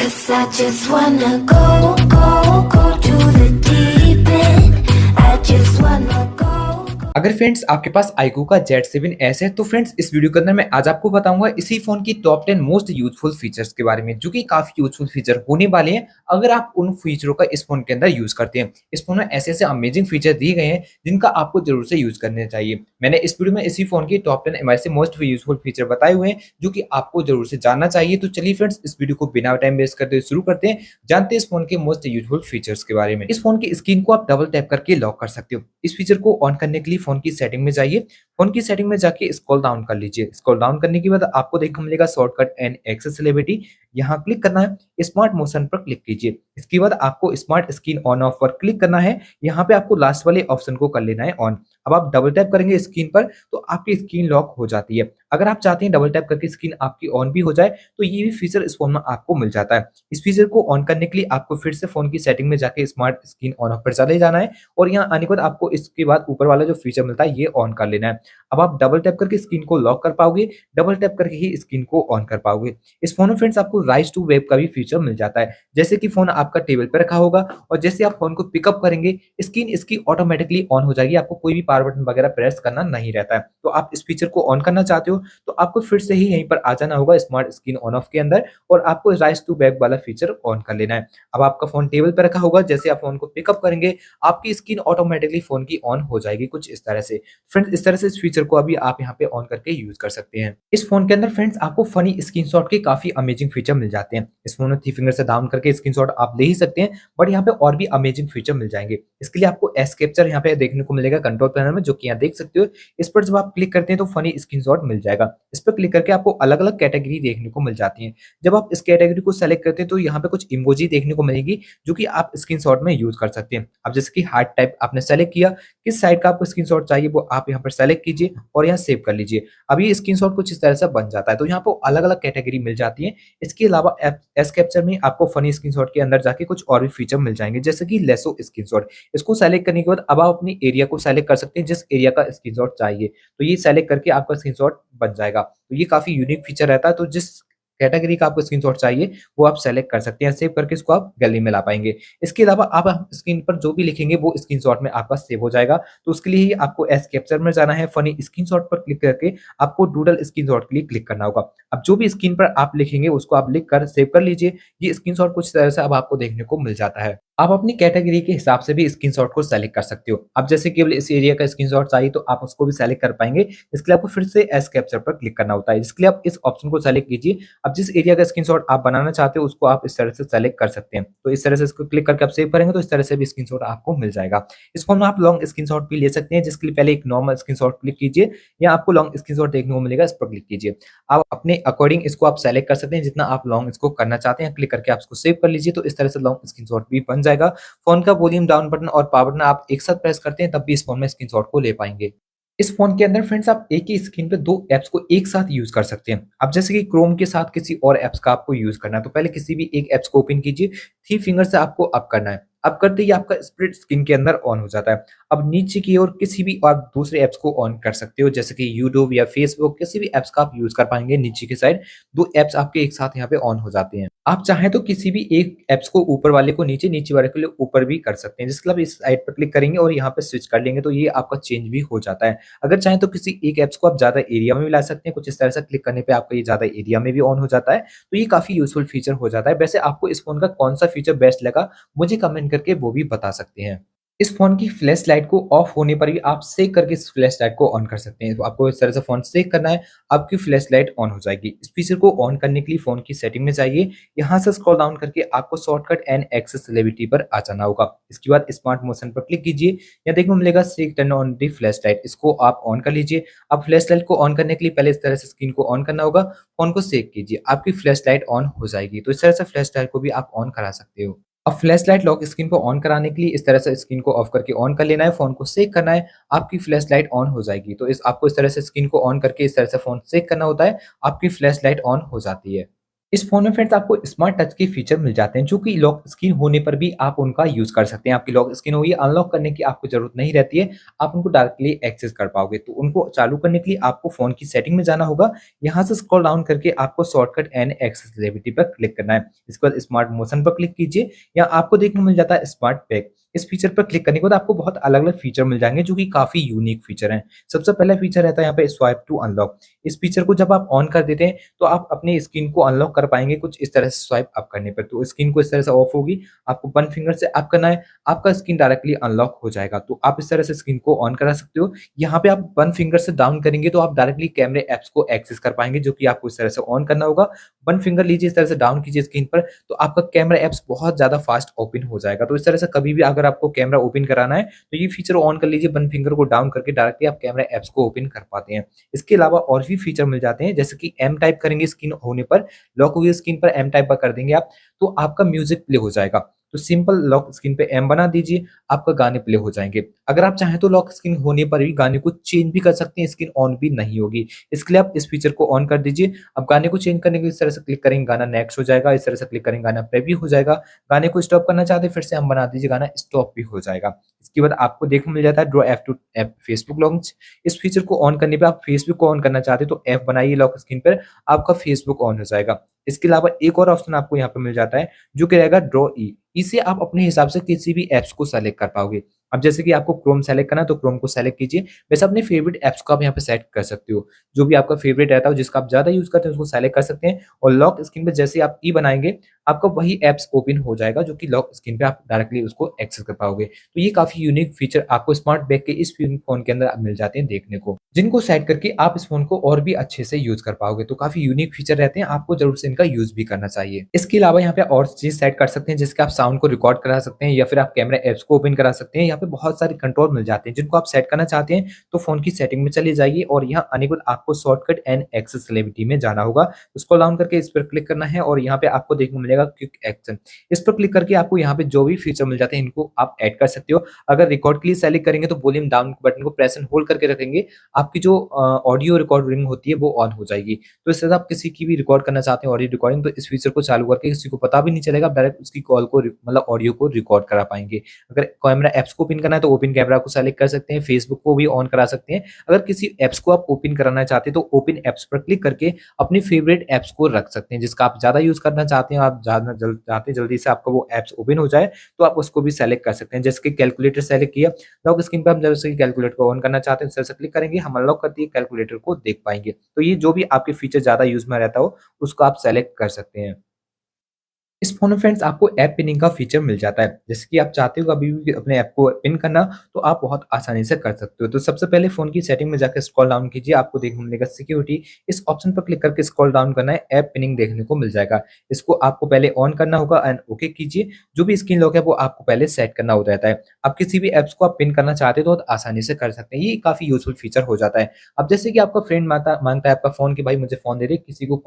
'Cause I just wanna go to the deep end. I just wanna go. अगर friends आपके पास iQOO का Z7S है तो friends इस वीडियो के अंदर मैं आज आपको बताऊंगा इसी फोन की टॉप 10 मोस्ट यूजफुल फीचर्स के बारे में, जो कि काफी यूजफुल फीचर होने वाले हैं अगर आप उन फीचरों का इस फोन के अंदर यूज करते हैं। इस फोन में ऐसे ऐसे अमेजिंग फीचर दिए गए हैं जिनका आपको जरूर से यूज करने चाहिए। मैंने इस वीडियो में इसी फोन की टॉप 10 ऐसे मोस्ट यूजफुल फीचर बताए हुए हैं जो कि आपको जरूर से जानना चाहिए। तो चलिए फ्रेंड्स इस वीडियो को बिना टाइम वेस्ट करते हुए शुरू करते हैं, जानते हैं इस फोन के मोस्ट यूजफुल फीचर्स के बारे में। इस फोन की स्क्रीन को आप डबल टैप करके लॉक कर सकते हो। इस फीचर को ऑन करने के लिए फोन की सेटिंग में जाइए। फोन की सेटिंग में जाके स्क्रॉल डाउन कर लीजिए। स्क्रॉल डाउन करने के बाद आपको देखने को मिलेगा शॉर्टकट एंड एक्सेसिबिलिटी। यहाँ क्लिक करना है, स्मार्ट मोशन पर क्लिक कीजिए। इसके बाद आपको स्मार्ट स्क्रीन ऑन ऑफ पर क्लिक करना है। यहाँ पे आपको लास्ट वाले ऑप्शन को कर लेना है ऑन। अब आप डबल टैप करेंगे स्क्रीन पर तो आपकी स्क्रीन लॉक हो जाती है। अगर आप चाहते हैं डबल टैप करके स्क्रीन आपकी ऑन भी हो जाए तो ये भी फीचर इस फोन में आपको मिल जाता है। इस फीचर को ऑन करने के लिए आपको फिर से फोन की सेटिंग में जाके स्मार्ट स्क्रीन ऑन ऑफ पर चले जाना है और यहाँ आने के बाद आपको इसके बाद ऊपर वाला जो फीचर मिलता है ये ऑन कर लेना है। अब आप डबल टैप करके स्क्रीन को लॉक कर पाओगे, डबल टैप करके ही स्क्रीन को ऑन कर पाओगे। इस फोन में फ्रेंड्स आपको राइज टू वेब का भी फीचर मिल जाता है। जैसे कि फोन आपका टेबल पर रखा होगा और जैसे आप फोन को पिकअप करेंगे स्क्रीन इसकी ऑटोमेटिकली ऑन हो जाएगी, आपको कोई भी पावर बटन वगैरह प्रेस करना नहीं रहता है। तो आप इस फीचर को ऑन करना चाहते हो तो आपको फिर से ही यहीं पर आ जाना होगा स्मार्ट स्क्रीन ऑन ऑफ के अंदर और आपको राइज टू बैक वाला फीचर ऑन कर लेना है। अब आपका फोन टेबल पर रखा होगा, जैसे आप फोन को पिकअप करेंगे आपकी स्क्रीन ऑटोमेटिकली फोन की ऑन हो जाएगी कुछ इस तरह से। फ्रेंड्स इस तरह से इस फीचर को अभी आप यहाँ पे ऑन करके यूज कर सकते हैं। इस फोन के अंदर फ्रेंड्स आपको फनी स्क्रीनशॉट के काफी अमेजिंग फीचर मिल जाते हैं। इस फोन में 3 फिंगर से डाउन करके स्क्रीनशॉट आप ले ही सकते हैं, बट यहाँ पे और भी अमेजिंग फीचर मिल जाएंगे। इसके लिए आपको एस कैप्चर यहाँ पे देखने को मिलेगा कंट्रोल पैनल में, जो कि यहाँ देख सकते हो। इस पर जब आप क्लिक करते हैं तो फनी स्क्रीनशॉट मिल जाएगा। इस पर क्लिक करके आपको अलग अलग कैटेगरी देखने को मिल जाती है। जब आप इस कैटेगरी को सेलेक्ट करते हैं तो यहाँ पे कुछ इमोजी देखने को मिलेगी जो कि आप स्क्रीनशॉट में यूज कर सकते हैं। अब जैसे कि हार्ट टाइप आपने सेलेक्ट किया, किस साइड का आपको स्क्रीनशॉट चाहिए वो आप यहाँ पर सेलेक्ट कीजिए और यहाँ सेव कर लीजिए। अब ये स्क्रीनशॉट कुछ इस तरह से बन जाता है। तो यहाँ पर अलग अलग कैटेगरी मिल जाती है। इसके अलावा एस कैप्चर में आपको फनी स्क्रीनशॉट के अंदर जाके कुछ और भी फीचर मिल जाएंगे, जैसे कि लेसो स्क्रीनशॉट। इसको सेलेक्ट करने के बाद अब आप अपनी एरिया को सेलेक्ट कर सकते हैं जिस एरिया का स्क्रीनशॉट चाहिए, तो ये सेलेक्ट करके आपका स्क्रीनशॉट बन जाएगा। तो ये काफी यूनिक फीचर रहता है। तो जिस कैटेगरी का आपको स्क्रीनशॉट चाहिए वो आप सेलेक्ट कर सकते हैं, सेव करके इसको आप गैलरी में ला पाएंगे। इसके अलावा आप स्क्रीन पर जो भी लिखेंगे वो स्क्रीनशॉट में आपका सेव हो जाएगा। तो उसके लिए ही आपको एस कैप्चर में जाना है, फनी स्क्रीनशॉट पर क्लिक करके आपको डूडल स्क्रीनशॉट के लिए क्लिक करना होगा। अब जो भी स्क्रीन पर आप लिखेंगे उसको आप लिख कर सेव कर लीजिए। ये स्क्रीनशॉट कुछ तरह से अब आपको देखने को मिल जाता है। आप अपनी कैटेगरी के हिसाब से भी स्क्रीनशॉट को सेलेक्ट कर सकते हो। अब जैसे केवल इस एरिया का स्क्रीनशॉट चाहिए तो आप उसको भी सेलेक्ट कर पाएंगे। इसके लिए आपको फिर से एस कैप्चर पर क्लिक करना होता है, जिसके लिए आप इस ऑप्शन को सेलेक्ट कीजिए। अब जिस एरिया का स्क्रीनशॉट आप बनाना चाहते हो उसको आप इस तरह से सेलेक्ट कर सकते हैं। तो इस तरह से इसको क्लिक करके आप सेव करेंगे तो इस तरह से भी स्क्रीनशॉट आपको मिल जाएगा। इस फॉर्म में आप लॉन्ग स्क्रीनशॉट भी ले सकते हैं, जिसके लिए पहले एक नॉर्मल स्क्रीनशॉट क्लिक कीजिए या आपको लॉन्ग स्क्रीनशॉट देखने को मिलेगा, इस पर क्लिक कीजिए। आप अपने अकॉर्डिंग इसको आप सेलेक्ट कर सकते हैं जितना आप लॉन्ग इसको करना चाहते हैं। क्लिक करके आप इसको सेव कर लीजिए तो इस तरह से लॉन्ग स्क्रीनशॉट भी बन जाएगा। फोन का वॉल्यूम डाउन बटन और पावर बटन आप एक साथ प्रेस करते हैं तब भी इस फोन में स्क्रीनशॉट को ले पाएंगे। इस फोन के अंदर फ्रेंड्स आप एक ही स्क्रीन पे 2 ऐप्स को एक साथ यूज कर सकते हैं। अब जैसे कि क्रोम के साथ किसी और ऐप्स का आपको यूज करना है तो पहले किसी भी एक ऐप्स को ओपन कीजिए, 3 फिंगर से आपको अप करना है। अब करते ही आपका स्प्लिट स्क्रीन के अंदर ऑन हो जाता है। अब नीचे की ओर किसी भी आप दूसरे ऐप्स को ऑन कर सकते हो, जैसे कि यूट्यूब या फेसबुक, किसी भी ऐप्स का आप यूज कर पाएंगे। नीचे की साइड 2 ऐप्स आपके एक साथ यहाँ पे ऑन हो जाते हैं। आप चाहें तो किसी भी एक ऐप्स को ऊपर वाले को नीचे, नीचे वाले को ऊपर भी कर सकते हैं। जिसके लिए आप इस साइड पर क्लिक करेंगे और यहाँ पे स्विच कर लेंगे तो ये आपका चेंज भी हो जाता है। अगर चाहें तो किसी एक ऐप्स को आप ज्यादा एरिया में भी ला सकते हैं। कुछ इस तरह से क्लिक करने पे आपका ये ज्यादा एरिया में भी ऑन हो जाता है। तो ये काफी यूजफुल फीचर हो जाता है। वैसे आपको इस फोन का कौन सा फीचर बेस्ट लगा मुझे कमेंट करके वो भी बता सकते हैं। इस फोन की फ्लैश लाइट को ऑफ होने पर भी आप सेक करके इस फ्लैश लाइट को ऑन कर सकते हैं। तो आपको इस तरह से फोन सेक करना है, आपकी फ्लैश लाइट ऑन हो जाएगी। इस फीचर को ऑन करने के लिए फोन की सेटिंग में जाइए, यहाँ से स्क्रॉल डाउन करके आपको शॉर्टकट एंड एक्सेसिबिलिटी पर आ जाना होगा। इसके बाद स्मार्ट मोशन पर क्लिक कीजिए, या देखने को मिलेगा सेक turn on the flash light, इसको आप ऑन कर लीजिए। अब फ्लैश लाइट को ऑन करने के लिए पहले इस तरह से स्क्रीन को ऑन करना होगा, फोन को सेक कीजिए, आपकी फ्लैश लाइट ऑन हो जाएगी। तो इस तरह से फ्लैश लाइट को भी आप ऑन करा सकते हो। अब फ्लैश लाइट लॉक स्क्रीन को ऑन कराने के लिए इस तरह से स्क्रीन को ऑफ करके ऑन कर लेना है, फोन को सेक करना है, आपकी फ्लैश लाइट ऑन हो जाएगी। तो आपको इस तरह से स्क्रीन को ऑन करके इस तरह से फोन सेक करना होता है, आपकी फ्लैश लाइट ऑन हो जाती है। इस फ़ोन में फ्रेंड्स आपको स्मार्ट टच के फीचर मिल जाते हैं, जो कि लॉक स्क्रीन होने पर भी आप उनका यूज़ कर सकते हैं। आपकी लॉक स्क्रीन होगी, अनलॉक करने की आपको ज़रूरत नहीं रहती है, आप उनको डायरेक्टली एक्सेस कर पाओगे। तो उनको चालू करने के लिए आपको फ़ोन की सेटिंग में जाना होगा, यहाँ से स्क्रॉल डाउन करके आपको शॉर्टकट एंड एक्सेसिबिलिटी पर क्लिक करना है। इसके बाद स्मार्ट मोशन पर क्लिक कीजिए, यहाँ आपको देखने को मिल जाता है स्मार्ट पैक। इस फीचर पर क्लिक करने के बाद आपको बहुत अलग-अलग फीचर मिल जाएँगे, जो कि काफ़ी यूनिक फीचर हैं। सबसे पहला फीचर रहता है यहाँ पे स्वाइप टू अनलॉक। इस फीचर को जब आप ऑन कर देते हैं, तो आप अपनी स्क्रीन को अनलॉक कर पाएँगे कुछ इस तरह से स्वाइप अप करने पर। तो स्क्रीन को इस तरह से ऑफ होगी, आपको वन फिंगर से अप करना है, आपका स्क्रीन डायरेक्टली अनलॉक हो जाएगा। तो आप इस तरह से स्क्रीन को ऑन करा सकते हो। यहाँ पे आप वन फिंगर से डाउन करेंगे तो आप डायरेक्टली कैमरे ऐप्स को एक्सेस कर पाएँगे, जो कि आपको इस तरह से ऑन करना होगा। वन फिंगर लीजिए, इस तरह से डाउन कीजिए स्क्रीन पर, तो आपका कैमरा ऐप्स बहुत ज़्यादा फास्ट ओपन हो जाएगा। तो इस तरह से कभी भी अगर आपको कैमरा ओपन कराना है, तो ये फीचर ऑन कर लीजिए, वन फिंगर को डाउन करके डायरेक्टली आप कैमरा ऐप्स को ओपन कर पाते हैं। इसके अलावा और भी फीचर मिल जाते हैं, जैसे कि एम टाइप करेंगे स्क्रीन होने पर, लॉक हुई स्क्रीन पर एम टाइप कर देंगे आप, तो आपका म्यूज़िक प्ले हो जाएगा। तो सिंपल लॉक स्क्रीन पे एम बना दीजिए, आपका गाने प्ले हो जाएँगे। अगर आप चाहें तो लॉक स्क्रीन होने पर भी गाने को चेंज भी कर सकते हैं, स्क्रीन ऑन भी नहीं होगी। इसके लिए आप इस फीचर को ऑन कर दीजिए। अब गाने को चेंज करने के लिए इस तरह से क्लिक करेंगे, गाना नेक्स्ट हो जाएगा, इस तरह से क्लिक करेंगे, गाना प्ले भी हो जाएगा। गाने को स्टॉप करना चाहते हैं, फिर से हम बना दीजिए, गाना स्टॉप भी हो जाएगा। इसके बाद आपको देखने को मिल जाता है draw app to app Facebook launch. इस फीचर को ऑन करने पे आप फेसबुक को ऑन करना चाहते हैं, तो ऐप बनाइए लॉक स्क्रीन पर, आपका फेसबुक ऑन हो जाएगा। इसके अलावा एक और ऑप्शन आपको यहाँ पे मिल जाता है, जो कि रहेगा ड्रॉ ई। इसे आप अपने हिसाब से किसी भी ऐप्स को सेलेक्ट कर पाओगे। अब जैसे कि आपको क्रोम सेलेक्ट करना है, तो क्रोम को सेलेक्ट कीजिए। वैसे अपने फेवरेट ऐप्स को आप यहाँ पे सेट कर सकते हो। जो भी आपका फेवरेट रहता हो, जिसका आप ज़्यादा यूज़ करते हैं, उसको सेलेक्ट कर सकते हैं और लॉक स्क्रीन पे जैसे आप ई बनाएँगे, आपका वही ऐप्स ओपन हो जाएगा, जो कि लॉक स्क्रीन पे आप डायरेक्टली उसको एक्सेस कर पाओगे। तो ये काफ़ी यूनिक फीचर आपको स्मार्ट बैग के इस फ़ोन के अंदर मिल जाते हैं देखने को, जिनको सेट करके आप इस फ़ोन को और भी अच्छे से यूज़ कर पाओगे। तो काफ़ी यूनिक फीचर रहते हैं, आपको ज़रूर से इनका यूज़ भी करना चाहिए। इसके अलावा यहाँ पे और चीज़ सेट कर सकते हैं, जैसे कि आप साउंड को रिकॉर्ड करा सकते हैं या फिर आप कैमरा ऐप्स को ओपन करा सकते हैं। यहाँ पे बहुत सारे कंट्रोल मिल जाते हैं, जिनको आप सेट करना चाहते हैं, तो फ़ोन की सेटिंग में चले जाइए और यहाँ आने के बाद आपको शॉर्टकट एंड एक्सेसिबिलिटी में जाना होगा। स्क्रॉल डाउन करके इस पर क्लिक करना है और यहाँ पे आपको देखने को मिलेगा क्विक एक्शन। इस पर क्लिक करके आपको यहाँ पे जो भी फीचर मिल जाते हैं, इनको आप ऐड कर सकते हो। अगर रिकॉर्ड के लिए सेलेक्ट करेंगे, तो वॉल्यूम डाउन बटन को प्रेस एंड होल्ड करके रखेंगे, आपकी जो ऑडियो रिकॉर्डिंग होती है, वो ऑन हो जाएगी। तो इससे आप किसी की भी रिकॉर्ड करना चाहते हैं ऑडियो रिकॉर्डिंग, तो इस फीचर को चालू करके किसी को पता भी नहीं चलेगा, आप डायरेक्ट उसकी कॉल को मतलब ऑडियो को रिकॉर्ड करा पाएँगे। अगर कैमरा ऐप्स को ओपन करना है, तो ओपन कैमरा को सेलेक्ट कर सकते हैं, फेसबुक को भी ऑन करा सकते हैं। अगर किसी ऐप्स को आप ओपन कराना चाहते हैं, तो ओपन ऐप्स पर क्लिक करके अपने फेवरेट ऐप्स को रख सकते हैं, जिसका आप ज़्यादा यूज़ करना चाहते हैं, आप ज़्यादा चाहते हैं जल्दी से आपका वो ऐप्स ओपन हो जाए, तो आप उसको भी सेलेक्ट कर सकते हैं। जैसे कि कैलकुलेटर सेलेक्ट किया, लॉक स्क्रीन पे हम जैसे कि कैलकुलेटर को ऑन करना चाहते हैं, इस तरह से क्लिक करेंगे, हम अनलॉक कर दिए, कैलकुलेटर को देख पाएँगे। तो ये जो भी आपके फीचर ज़्यादा यूज़ में रहता हो, उसको आप सेलेक्ट कर सकते हैं। इस फ़ोन में फ्रेंड्स आपको ऐप पिनिंग का फीचर मिल जाता है। जैसे कि आप चाहते हो कभी भी अपने ऐप को पिन करना, तो आप बहुत आसानी से कर सकते हो। तो सबसे पहले फ़ोन की सेटिंग में जाकर स्क्रॉल डाउन कीजिए, आपको देखने को मिलेगा सिक्योरिटी, इस ऑप्शन पर क्लिक करके स्क्रॉल डाउन करना है, ऐप पिनिंग देखने को मिल जाएगा। इसको आपको पहले ऑन करना होगा एंड ओके कीजिए। जो भी स्क्रीन लॉक है, वो आपको पहले सेट करना होता रहता है। आप किसी भी ऐप्स को आप पिन करना चाहते हो, तो बहुत आसानी से कर सकते हैं। ये काफ़ी यूज़फुल फीचर हो जाता है। अब जैसे कि आपका फ्रेंड माँगता है आपका फ़ोन कि भाई मुझे फ़ोन दे दे, किसी को